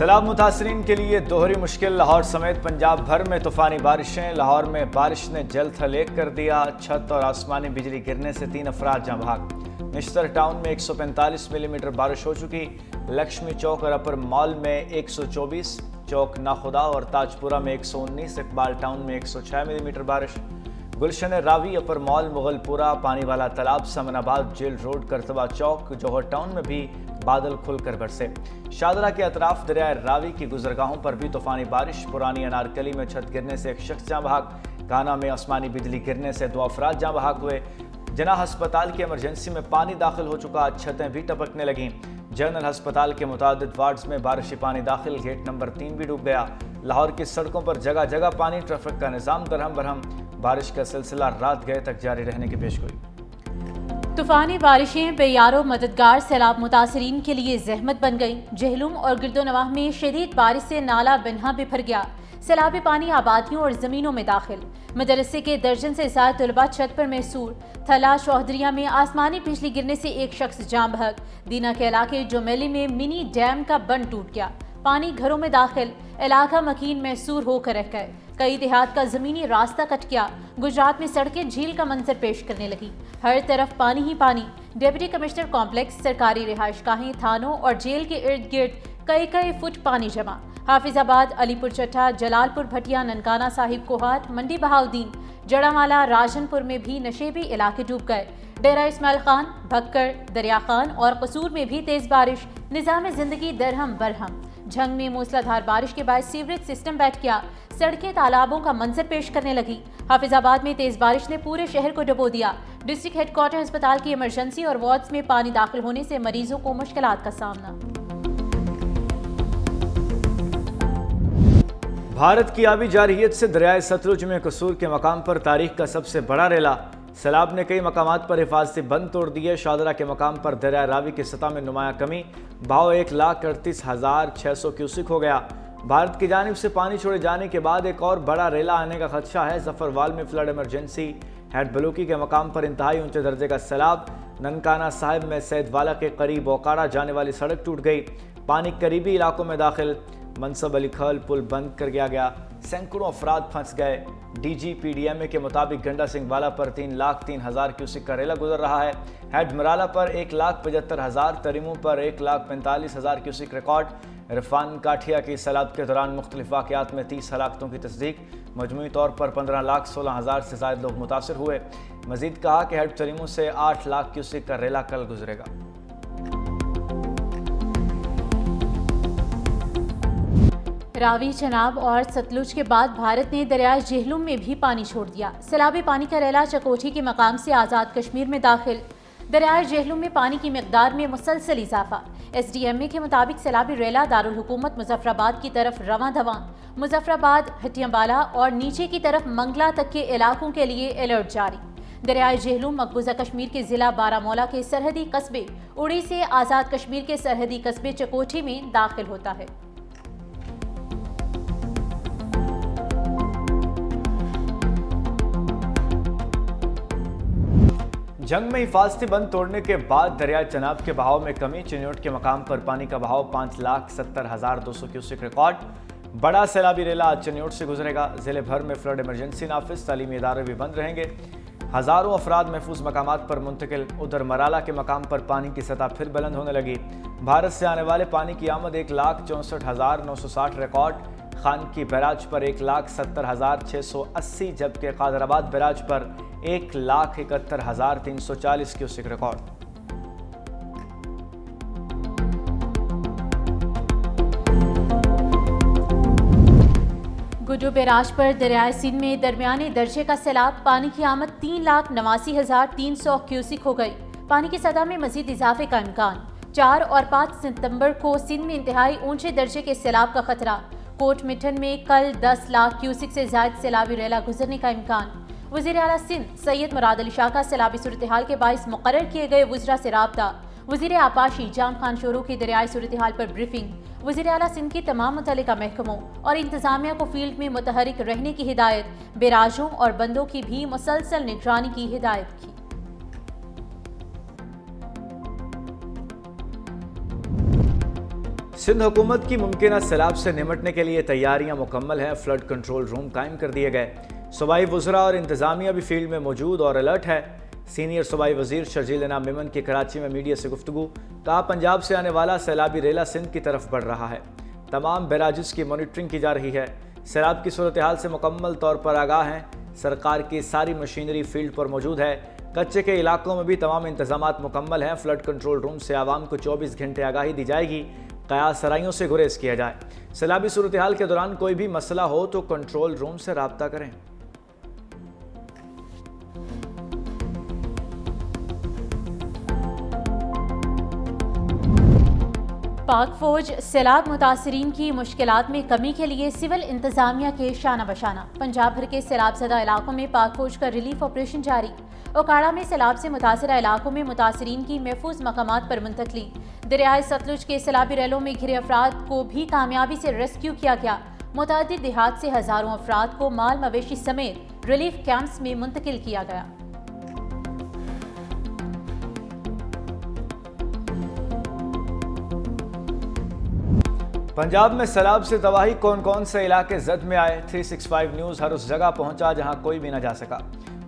سیلاب متاثرین کے لیے دوہری مشکل۔ لاہور سمیت پنجاب بھر میں طوفانی بارشیں۔ لاہور میں بارش نے جل تھل ایک کر دیا۔ چھت اور آسمانی بجلی گرنے سے 3 افراد جاں بحق۔ نشتر ٹاؤن میں 145 ملی میٹر بارش ہو چکی۔ لکشمی چوک اور اپر مال میں 124، چوک ناخدا اور تاج پورہ میں 119، اقبال ٹاؤن میں 106 ملی میٹر بارش۔ گلشن راوی، اپر مال، مغل پورہ، پانی والا تالاب، سمن آباد، جیل روڈ، کرتبہ چوک، جوہر ٹاؤن میں بھی بادل کھل کر برسے۔ شاہدرہ کے اطراف دریائے راوی کی گزرگاہوں پر بھی طوفانی بارش۔ پرانی انارکلی میں چھت گرنے سے 1 شخص جاں بحق۔ گانا میں آسمانی بجلی گرنے سے 2 افراد جاں بحق ہوئے۔ جناح ہسپتال کی ایمرجنسی میں پانی داخل ہو چکا، چھتیں بھی ٹپکنے لگیں۔ جنرل ہسپتال کے متعدد وارڈز میں بارشی پانی داخل، گیٹ نمبر 3 بھی ڈوب گیا۔ لاہور کی سڑکوں پر جگہ جگہ پانی، ٹریفک کا نظام درہم برہم۔ بارش کا سلسلہ رات گئے تک جاری رہنے کی پیشگوئی۔ طوفانی بارشیں بے یار و مددگار سیلاب متاثرین کے لیے زحمت بن گئی۔ جہلم اور گرد و نواح میں شدید بارش سے نالہ بنہا بپھر گیا۔ سیلابی پانی آبادیوں اور زمینوں میں داخل۔ مدرسے کے درجن سے زائد طلباء چھت پر محصور۔ تھلا شوہدریہ میں آسمانی بجلی گرنے سے 1 شخص جاں بحق۔ دینا کے علاقے جومیلی میں منی ڈیم کا بند ٹوٹ گیا، پانی گھروں میں داخل، علاقہ مکین محصور ہو کر رہ گئے۔ کئی دیہات کا زمینی راستہ کٹ گیا۔ گجرات میں سڑکیں جھیل کا منظر پیش کرنے لگی، ہر طرف پانی ہی پانی۔ ڈپٹی کمشنر کمپلیکس، سرکاری رہائش گاہیں، تھانوں اور جیل کے ارد گرد کئی فٹ پانی جمع۔ حافظ آباد، علی پور چٹھا، جلال پور بھٹیا، ننکانہ صاحب کوہاٹ، منڈی بہاؤدین، جڑامالہ، راجن پور میں بھی نشیبی علاقے ڈوب گئے۔ ڈیرہ اسماعیل خان، بھکر، دریا خان اور قصور میں بھی تیز بارش، نظام زندگی درہم برہم۔ جھنگ میں موسلا دھار بارش کے باعث سیوریج سسٹم بیٹھ گیا، سڑکیں تالابوں کا منظر پیش کرنے لگی۔ حافظ آباد میں تیز بارش نے پورے شہر کو ڈبو دیا۔ ڈسٹرکٹ ہیڈ کوارٹر ہسپتال کی ایمرجنسی اور وارڈز میں پانی داخل ہونے سے مریضوں کو مشکلات کا سامنا۔ بھارت کی آبی جارحیت سے دریائے ستلج میں قصور کے مقام پر تاریخ کا سب سے بڑا ریلا۔ سیلاب نے کئی مقامات پر حفاظتی بند توڑ دیے۔ شاہدرہ کے مقام پر دریائے راوی کی سطح میں نمایاں کمی، بہاؤ 1,38,600 کیوسک ہو گیا۔ بھارت کی جانب سے پانی چھوڑے جانے کے بعد ایک اور بڑا ریلا آنے کا خدشہ ہے۔ ظفروال میں فلڈ ایمرجنسی۔ ہیڈ بلوکی کے مقام پر انتہائی اونچے درجے کا سیلاب۔ ننکانہ صاحب میں سید والا کے قریب اوکاڑا جانے والی سڑک ٹوٹ گئی، پانی قریبی علاقوں میں داخل۔ منصب علی کھل پل بند کر دیا گیا، سینکڑوں افراد پھنس گئے۔ D G P D M A کے مطابق گنڈا سنگھ والا پر 3,03,000 کیوسک کا ریلا گزر رہا ہے۔ ہیڈ مرالا پر 1,75,000، تریمو پر 1,45,000 کیوسک ریکارڈ۔ عرفان کاٹھیا کی سیلاب کے دوران مختلف واقعات میں 30 ہلاکتوں کی تصدیق، مجموعی طور پر 15,16,000 سے زائد لوگ متاثر ہوئے۔ مزید کہا کہ ہیڈ تریمو سے 8 لاکھ کیوسک کا ریلا کل گزرے گا۔ راوی، چناب اور ستلج کے بعد بھارت نے دریائے جہلم میں بھی پانی چھوڑ دیا۔ سیلابی پانی کا ریلا چکوٹھی کے مقام سے آزاد کشمیر میں داخل۔ دریائے جہلم میں پانی کی مقدار میں مسلسل اضافہ۔ ایس ڈی ایم اے کے مطابق سیلابی ریلا دارالحکومت مظفر آباد کی طرف رواں دواں۔ مظفر آباد، ہٹیاں بالا اور نیچے کی طرف منگلا تک کے علاقوں کے لیے الرٹ جاری۔ دریائے جہلم مقبوضہ کشمیر کے ضلع بارہمولہ کے سرحدی قصبے اڑی سے آزاد کشمیر کے سرحدی قصبے چکوٹھی میں داخل ہوتا ہے۔ جنگ میں حفاظتی بند توڑنے کے بعد دریائے چناب کے بہاؤ میں کمی۔ چنیوٹ کے مقام پر پانی کا بہاؤ 5,70,200 کیوسک ریکارڈ۔ بڑا سیلابی ریلا آج چنیوٹ سے گزرے گا۔ ضلع بھر میں فلڈ ایمرجنسی نافذ، تعلیمی ادارے بھی بند رہیں گے، ہزاروں افراد محفوظ مقامات پر منتقل۔ ادھر مرالا کے مقام پر پانی کی سطح پھر بلند ہونے لگی۔ بھارت سے آنے والے پانی کی آمد 1,64,960 ریکارڈ۔ خانکی بیراج پر 1,70,680، جبکہ قادر آباد بیراج پر 1,71,340 کیوسک ریکارڈ۔ گڈو بیراج پر دریائے سندھ میں درمیانے درجے کا سیلاب، پانی کی آمد 3,89,300 کیوسک ہو گئی۔ پانی کی سطح میں مزید اضافے کا امکان۔ 4 اور 5 ستمبر کو سندھ میں انتہائی اونچے درجے کے سیلاب کا خطرہ۔ کوٹ مٹن میں کل 10 لاکھ کیوسک سے زائد سیلابی ریلا گزرنے کا امکان۔ وزیر اعلیٰ سندھ سید مراد علی شاہ کا سیلابی صورتحال کے باعث مقرر کیے گئے وزراء سے رابطہ۔ وزیر آبپاشی جان خان شورو کی دریائی صورتحال پر بریفنگ۔ وزیر اعلیٰ سندھ کی تمام متعلقہ محکموں اور انتظامیہ کو فیلڈ میں متحرک رہنے کی ہدایت، بیراجوں اور بندوں کی بھی مسلسل نگرانی کی ہدایت کی۔ سندھ حکومت کی ممکنہ سیلاب سے نمٹنے کے لیے تیاریاں مکمل ہیں، فلڈ کنٹرول روم قائم کر دیے گئے، صوبائی وزراء اور انتظامیہ بھی فیلڈ میں موجود اور الرٹ ہے۔ سینئر صوبائی وزیر شرجیل انعام میمن کی کراچی میں میڈیا سے گفتگو، کہا پنجاب سے آنے والا سیلابی ریلا سندھ کی طرف بڑھ رہا ہے، تمام بیراجز کی مانیٹرنگ کی جا رہی ہے، سیلاب کی صورتحال سے مکمل طور پر آگاہ ہیں، سرکار کی ساری مشینری فیلڈ پر موجود ہے، کچے کے علاقوں میں بھی تمام انتظامات مکمل ہیں، فلڈ کنٹرول روم سے عوام کو 24 گھنٹے آگاہی دی جائے گی، قیاس سرائیوں سے گریز کیا جائے، سیلابی صورتحال کے دوران کوئی بھی مسئلہ ہو تو کنٹرول روم سے رابطہ کریں۔ پاک فوج سیلاب متاثرین کی مشکلات میں کمی کے لیے سول انتظامیہ کے شانہ بشانہ، پنجاب بھر کے سیلاب زدہ علاقوں میں پاک فوج کا ریلیف آپریشن جاری، اوکاڑا میں سیلاب سے متاثرہ علاقوں میں متاثرین کی محفوظ مقامات پر منتقلی، دریائے ستلج کے سیلابی ریلوں میں گھرے افراد کو بھی کامیابی سے ریسکیو کیا گیا، متعدد دیہات سے ہزاروں افراد کو مال مویشی سمیت ریلیف کیمپس میں منتقل کیا گیا۔ پنجاب میں سیلاب سے تباہی، کون کون سے علاقے زد میں آئے؟ 365 نیوز ہر اس جگہ پہنچا جہاں کوئی بھی نہ جا سکا،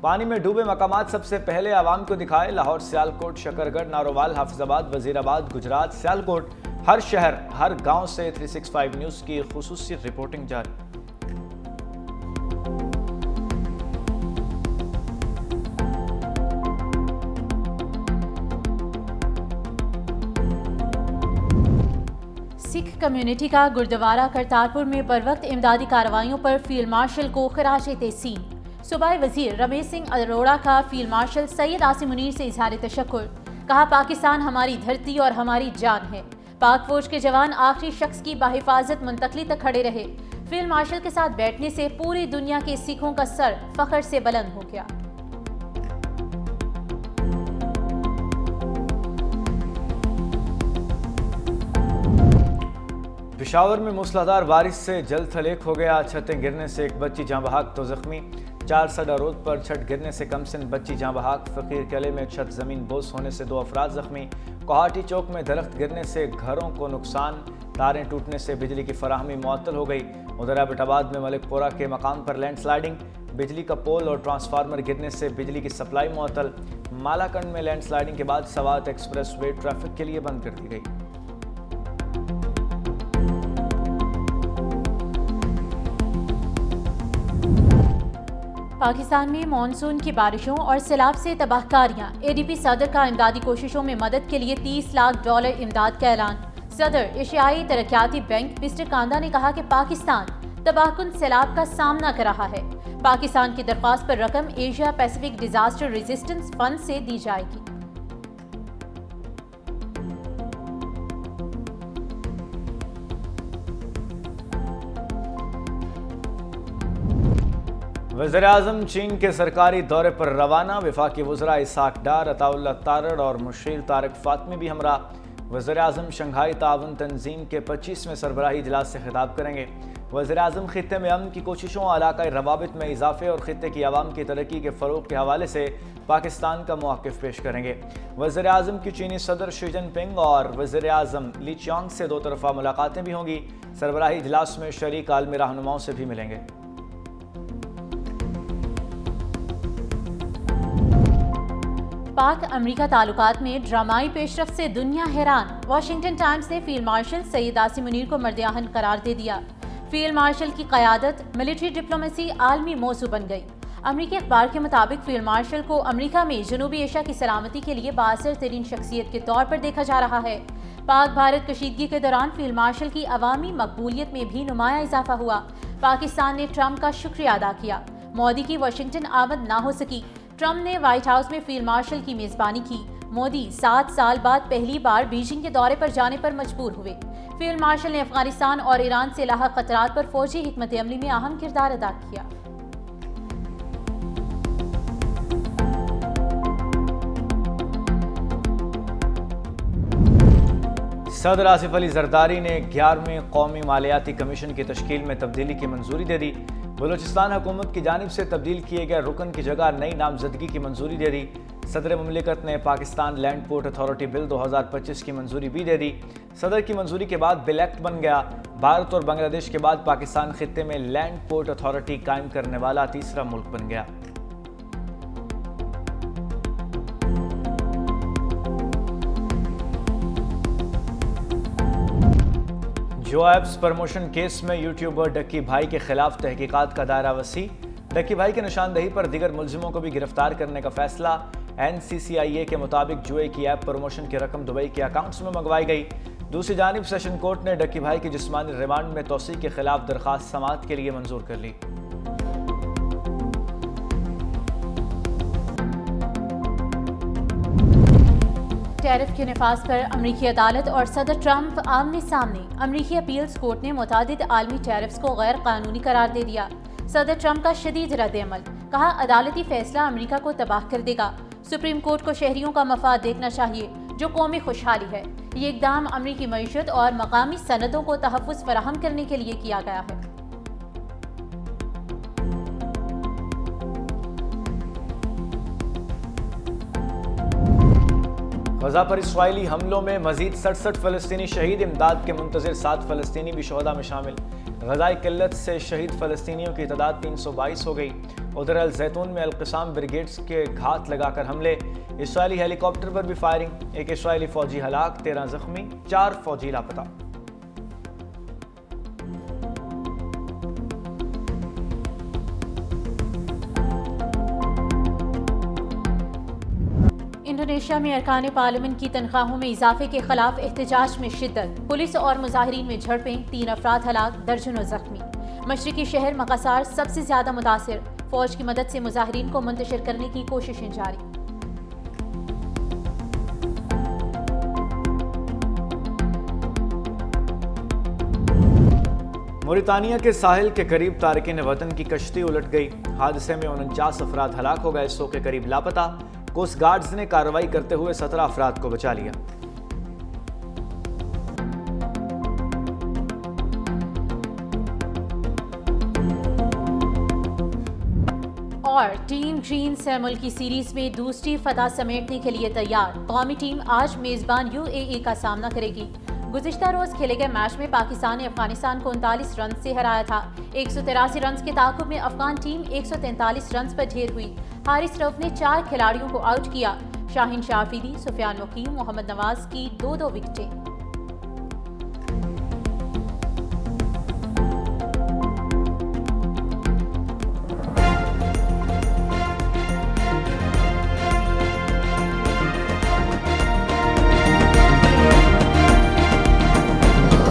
پانی میں ڈوبے مقامات سب سے پہلے عوام کو دکھائے، لاہور، سیالکوٹ، شکرگڑھ، نارووال، حافظ آباد، وزیر آباد، گجرات، سیالکوٹ، ہر شہر ہر گاؤں سے 365 نیوز کی خصوصی رپورٹنگ جاری۔ سکھ کمیونٹی کا گردوارہ کرتارپور میں بروقت امدادی کارروائیوں پر فیلڈ مارشل کو خراج تحسین، صوبائی وزیر رمیش سنگھ اروڑہ کا فیلڈ مارشل سید عاصم منیر سے اظہار تشکر، کہا پاکستان ہماری دھرتی اور ہماری جان ہے، پاک فوج کے جوان آخری شخص کی بحفاظت منتقلی تک کھڑے رہے، فیلڈ مارشل کے ساتھ بیٹھنے سے پوری دنیا کے سکھوں کا سر فخر سے بلند ہو گیا۔ پشاور میں موسلادھار بارش سے جل تھل ایک ہو گیا، چھتیں گرنے سے ایک بچی جاں بحق تو زخمی، 4 سڈا رود پر چھت گرنے سے کم سن بچی جاں بحق، فقیر قلعے میں چھت زمین بوس ہونے سے 2 افراد زخمی، کوہاٹی چوک میں درخت گرنے سے گھروں کو نقصان، تاریں ٹوٹنے سے بجلی کی فراہمی معطل ہو گئی، ادھر ایبٹ آباد میں ملک پورہ کے مقام پر لینڈ سلائیڈنگ، بجلی کا پول اور ٹرانسفارمر گرنے سے بجلی کی سپلائی معطل، مالاکنڈ میں لینڈ سلائیڈنگ کے بعد سوات ایکسپریس وے ٹریفک کے لیے بند کر دی گئی۔ پاکستان میں مانسون کی بارشوں اور سیلاب سے تباہ کاریاں، اے ڈی پی صدر کا امدادی کوششوں میں مدد کے لیے $30 لاکھ امداد کا اعلان، صدر ایشیائی ترقیاتی بینک مسٹر کاندا نے کہا کہ پاکستان تباہ کن سیلاب کا سامنا کر رہا ہے، پاکستان کی درخواست پر رقم Asia Pacific disaster resistance fund سے دی جائے گی۔ وزیراعظم چین کے سرکاری دورے پر روانہ، وفاقی وزراء اسحاق ڈار، عطا اللہ تارڑ اور مشیر طارق فاطمی بھی ہمراہ، وزیراعظم شنگھائی تعاون تنظیم کے 25ویں سربراہی اجلاس سے خطاب کریں گے، وزیراعظم خطے میں امن کی کوششوں، علاقائی روابط میں اضافے اور خطے کی عوام کی ترقی کے فروغ کے حوالے سے پاکستان کا موقف پیش کریں گے، وزیراعظم کی چینی صدر شی جن پنگ اور وزیراعظم لی چیانگ سے 2 طرفہ ملاقاتیں بھی ہوں گی، سربراہی اجلاس میں شریک عالمی رہنماؤں سے بھی ملیں گے۔ پاک امریکہ تعلقات میں ڈرامائی پیش رفت سے دنیا حیران، واشنگٹن ٹائمز نے فیلڈ مارشل سید عاصم منیر کو مرد آہن قرار دے دیا، فیلڈ مارشل کی قیادت ملٹری ڈپلومیسی عالمی موضوع بن گئی، امریکی اخبار کے مطابق فیلڈ مارشل کو امریکہ میں جنوبی ایشیا کی سلامتی کے لیے بااثر ترین شخصیت کے طور پر دیکھا جا رہا ہے، پاک بھارت کشیدگی کے دوران فیلڈ مارشل کی عوامی مقبولیت میں بھی نمایاں اضافہ ہوا، پاکستان نے ٹرمپ کا شکریہ ادا کیا، مودی کی واشنگٹن آمد نہ ہو سکی، ٹرمپ نے وائٹ ہاؤس میں فیلڈ مارشل کی میزبانی کی، مودی 7 سال بعد پہلی بار بیجنگ کے دورے پر جانے پر مجبور ہوئے، فیلڈ مارشل نے افغانستان اور ایران سے لاحق خطرات پر فوجی حکمت عملی میں اہم کردار ادا کیا۔ صدر آصف علی زرداری نے 11ویں قومی مالیاتی کمیشن کی تشکیل میں تبدیلی کی منظوری دے دی، بلوچستان حکومت کی جانب سے تبدیل کیے گئے رکن کی جگہ نئی نامزدگی کی منظوری دے دی، صدر مملکت نے پاکستان لینڈ پورٹ اتھارٹی بل 2025 کی منظوری بھی دے دی۔ صدر کی منظوری کے بعد بل ایکٹ بن گیا۔ بھارت اور بنگلہ دیش کے بعد پاکستان خطے میں لینڈ پورٹ اتھارٹی قائم کرنے والا تیسرا ملک بن گیا۔ جو ایپس پروموشن کیس میں یوٹیوبر ڈکی بھائی کے خلاف تحقیقات کا دائرہ وسیع، ڈکی بھائی کی نشاندہی پر دیگر ملزموں کو بھی گرفتار کرنے کا فیصلہ۔ NCCIA کے مطابق جوئے کی ایپ پروموشن کی رقم دبئی کے اکاؤنٹس میں منگوائی گئی۔ دوسری جانب سیشن کورٹ نے ڈکی بھائی کی جسمانی ریمانڈ میں توسیع کے خلاف درخواست سماعت کے لیے منظور کر لی۔ ٹیرف کے نفاذ پر امریکی عدالت اور صدر ٹرمپ آمنے سامنے۔ امریکی اپیلز کورٹ نے متعدد عالمی ٹیرفز کو غیر قانونی قرار دے دیا۔ صدر ٹرمپ کا شدید رد عمل، کہا عدالتی فیصلہ امریکہ کو تباہ کر دے گا۔ سپریم کورٹ کو شہریوں کا مفاد دیکھنا چاہیے جو قومی خوشحالی ہے۔ یہ اقدام امریکی معیشت اور مقامی صنعتوں کو تحفظ فراہم کرنے کے لیے کیا گیا ہے۔ غزہ پر اسرائیلی حملوں میں مزید 67 فلسطینی شہید، امداد کے منتظر 7 فلسطینی بھی شہداء میں شامل۔ غذائی قلت سے شہید فلسطینیوں کی تعداد 322 ہو گئی۔ ادھر الزیتون میں القسام بریگیڈز کے گھات لگا کر حملے، اسرائیلی ہیلی کاپٹر پر بھی فائرنگ، ایک اسرائیلی فوجی ہلاک، 13 زخمی، 4 فوجی لاپتہ۔ انڈونیشیا میں ارکان پارلیمنٹ کی تنخواہوں میں اضافے کے خلاف احتجاج میں شدت، پولیس اور مظاہرین میں جھڑپیں، 3 افراد ہلاک، درجنوں زخمی۔ مشرقی شہر مقصار سب سے زیادہ متاثر، فوج کی مدد سے مظاہرین کو منتشر کرنے کی کوششیں جاری۔ موریتانیہ کے ساحل کے قریب تارکین وطن کی کشتی الٹ گئی، حادثے میں 49 افراد ہلاک ہو گئے، 100 کے قریب لاپتہ۔ کوسٹ گارڈز نے کارروائی کرتے ہوئے 17 افراد کو بچا لیا۔ اور ٹیم گرین سے ملکی سیریز میں دوسری فتح سمیٹنے کے لیے تیار، قومی ٹیم آج میزبان UAE کا سامنا کرے گی۔ گزشتہ روز کھیلے گئے میچ میں پاکستان نے افغانستان کو 39 رنز سے ہرایا تھا۔ 183 رنز کے تعاقب میں افغان ٹیم 143 رنز پر ڈھیر ہوئی۔ حارث رؤف نے 4 کھلاڑیوں کو آؤٹ کیا۔ شاہین شاہ آفریدی، سفیان وکیل، محمد نواز کی 2 وکٹیں۔